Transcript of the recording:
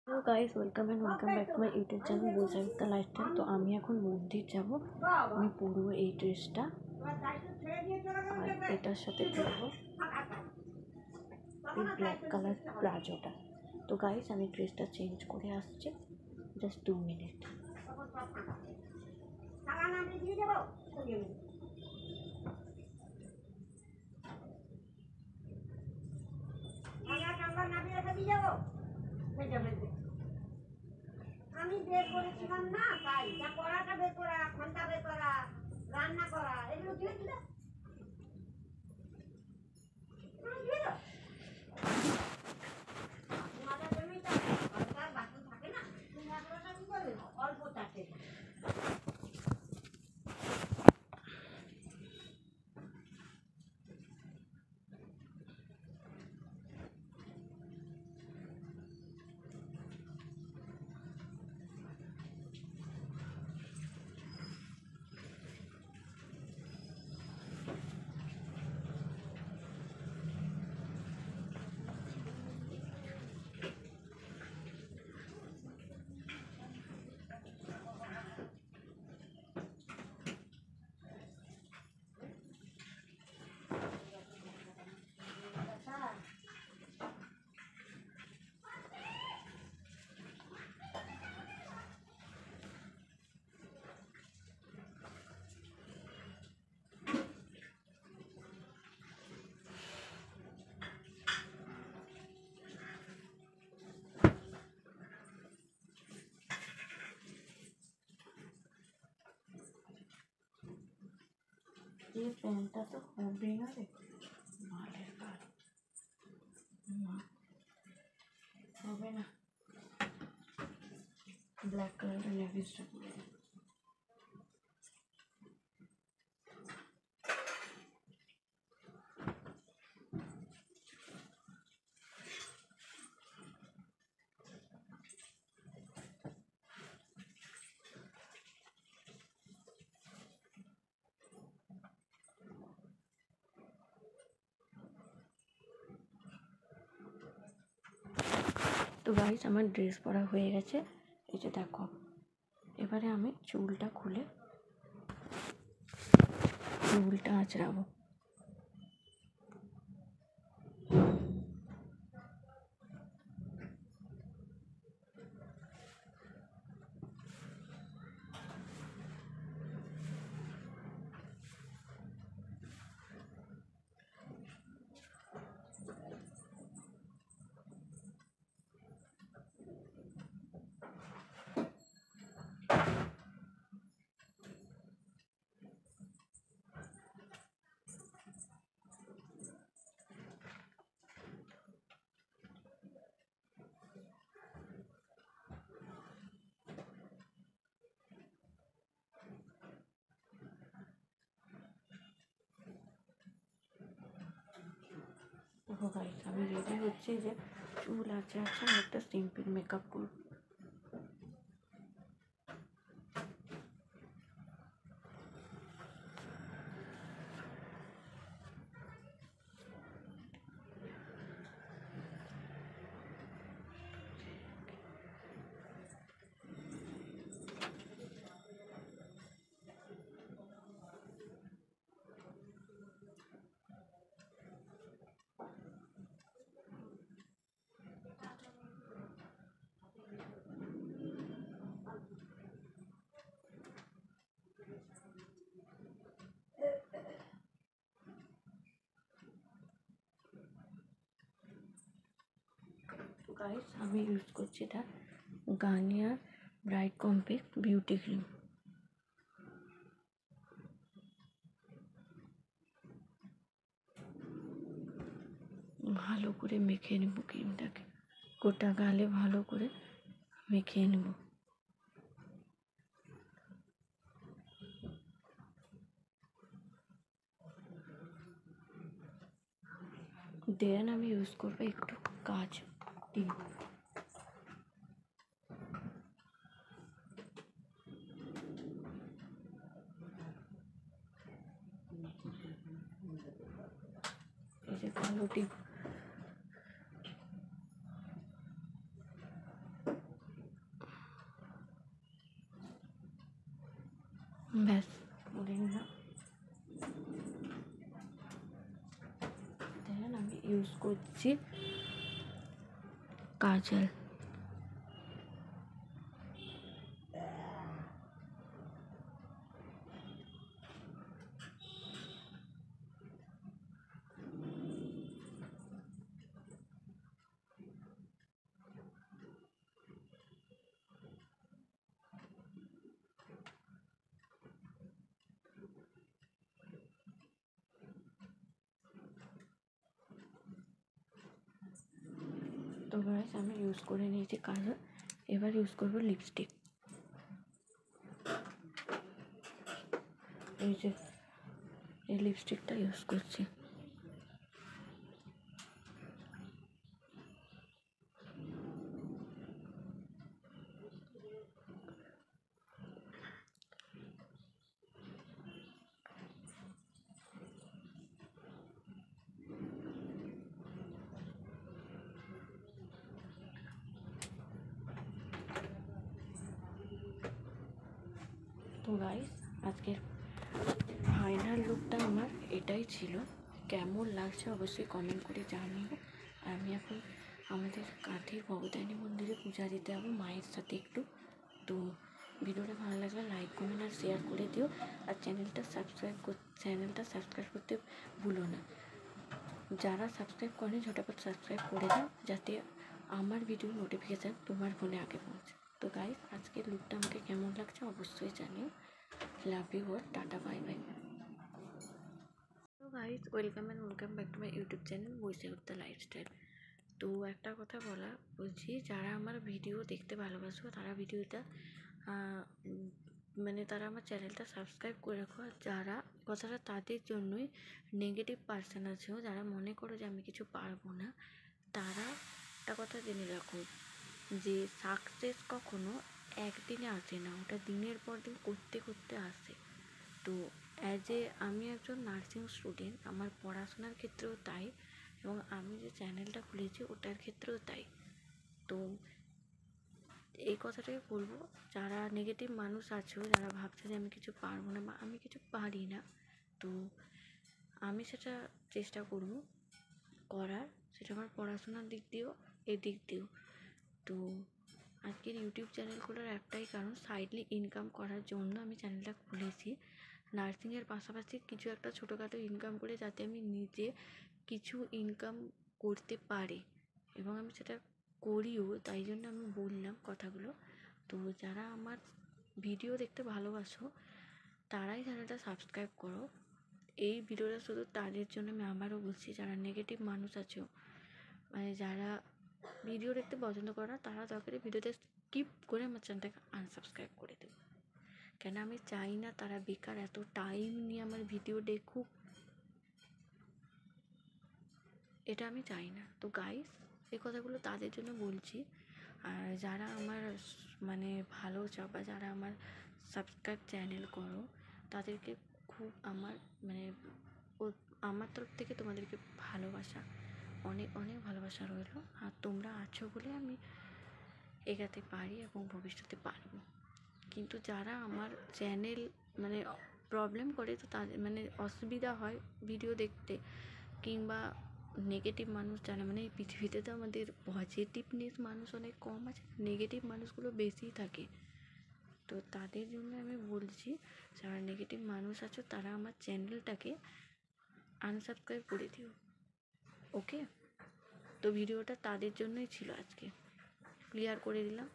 Hello guys, welcome back to my YouTube channel বোঝাবিদ্যা lifestyle. তো আমি এখন মন্দির যাব। আমি পরবো এই ড্রেসটা, আর এটার সাথে পরবো এই ব্ল্যাক কালার প্লাজোটা। তো গাইস, আমি ড্রেসটা চেঞ্জ করে আসছি, জাস্ট 2 মিনিট। আমি বের করেছিলাম না, তাই যা করাটা বের করা, ঘন্টা বের করা, রান্না করা, এগুলো দিয়ে দিলে তোমাদের জন্যই তো সরকার বাকি থাকে না। তুমি এগারোটা কি করবে, অল্প চারটে। এই প্যান্টটা তো হবে না রে, মালের কাজ হবে না। ব্ল্যাক কালারের লেগিংসটা পরে নেব। তো গাইস, আমার ড্রেস পরা হয়ে গেছে, এই যে দেখো। এবারে আমি চুলটা খুলে চুলটা আঁচড়াবো। দেখো গাইস, আমি রেডি হচ্ছে, যে চুল আছে আমি একটা সিম্পল মেকআপ করবো। তো গাইস, আমি ইউজ করছি এটা Garnier bright compact beauty cream. ভালো করে মেখে নেব ক্রিমটাকে, গোটা গালে ভালো করে মেখে নেব। দেন আমি ইউজ করবো একটু কাজ টিপ। এই যে কালো টিপ, ব্যাস করে নিলাম। দেখেন আমি ইউজ করছি কাজল। তো গাইস আমি ইউজ করে নিয়েছি কাজল, এবার ইউজ করবো লিপস্টিক। এই যে এই লিপস্টিকটা ইউজ করছি। তো গাইস আজকের ফাইনাল লুকটা আমার এটাই ছিল। কেমন লাগছে অবশ্যই কমেন্ট করে জানিও। আমি এখন আমাদের কাঁথির ভবতারিণী মন্দিরে পূজা দিতে যাবো মায়ের সাথে একটু। তো ভিডিওটা ভালো লাগলে লাইক কমেন্ট আর শেয়ার করে দিও, আর চ্যানেলটা সাবস্ক্রাইব করতে ভুলো না। যারা সাবস্ক্রাইব করেনি ঝটাপট সাবস্ক্রাইব করে দাও, যাতে আমার ভিডিওর নোটিফিকেশান তোমার ফোনে আগে পৌঁছে। তো গাইস আজকের লুকটা আমাকে কেমন লাগছে অবশ্যই জানিও। Love you all, tata bye bye. তো guys welcome back to my YouTube channel বৈশে উঠতে লাইফস্টাইল। তো একটা কথা বলছি, যারা আমার ভিডিও দেখতে ভালোবাসো তারা ভিডিওটা তারা আমার চ্যানেলটা সাবস্ক্রাইব করে রাখো। আর যারা কথাটা তাদের জন্যই, নেগেটিভ পার্সন আছেও যারা মনে করো যে আমি কিছু পারবো না, তারা একটা কথা জেনে রাখো যে সাকসেস কখনো একদিনে আসে না, ওটা দিনের পর দিন করতে করতে আসে। তো আমি একজন নার্সিং স্টুডেন্ট, আমার পড়াশোনার ক্ষেত্রেও তাই, এবং আমি যে চ্যানেলটা খুলেছি ওটার ক্ষেত্রেও তাই। তো এই কথাটাই বলবো, যারা নেগেটিভ মানুষ আছো, যারা ভাবছে যে আমি কিছু পারবো না বা আমি কিছু পারি না, তো আমি সেটা চেষ্টা করবো করার, সেটা আমার পড়াশোনার দিক দিয়েও এদিক দিয়েও। তো আজকের ইউটিউব চ্যানেল খোলার একটাই কারণ, সাইডলি ইনকাম করার জন্য আমি চ্যানেলটা খুলেছি। নার্সিংয়ের পাশাপাশি কিছু একটা ছোটোখাটো ইনকাম করে যাতে আমি নিজে কিছু ইনকাম করতে পারি, এবং আমি সেটা করিও, তাই জন্য আমি বললাম কথাগুলো। তো যারা আমার ভিডিও দেখতে ভালোবাসো তারাই চ্যানেলটা সাবস্ক্রাইব করো। এই ভিডিওটা শুধু তাদের জন্য, আমি আবারও বলছি, যারা নেগেটিভ মানুষ আছো, যারা ভিডিও দেখতে পছন্দ করে না, তারা দরকারে ভিডিওতে স্কিপ করে আমার চ্যানেলটাকে আনসাবস্ক্রাইব করে দেবে। কেন আমি চাই না তারা বেকার এত টাইম নিয়ে আমার ভিডিও দেখুক, এটা আমি চাই না। তো গাইস এই কথাগুলো তাদের জন্য বলছি। আর যারা আমার ভালো চাও বা যারা আমার সাবস্ক্রাইব চ্যানেল করো, তাদেরকে খুব আমার তরফ থেকে তোমাদেরকে ভালোবাসা, অনেক অনেক ভালোবাসা রইল। আর তোমরা আছো বলে আমি এগাতে পারি এবং ভবিষ্যতে পারবো। কিন্তু যারা আমার চ্যানেল প্রবলেম করে, তো তাদের অসুবিধা হয় ভিডিও দেখতে, কিংবা নেগেটিভ মানুষ যারা, এই পৃথিবীতে তো আমাদের পজিটিভনেস মানুষ অনেক কম আছে, নেগেটিভ মানুষগুলো বেশি থাকে। তো তাদের জন্য আমি বলছি, যারা নেগেটিভ মানুষ আছো তারা আমার চ্যানেলটাকে আনসাবস্ক্রাইব করে দিও, ওকে? তো ভিডিওটা তাদের জন্যই ছিল, আজকে ক্লিয়ার করে দিলাম।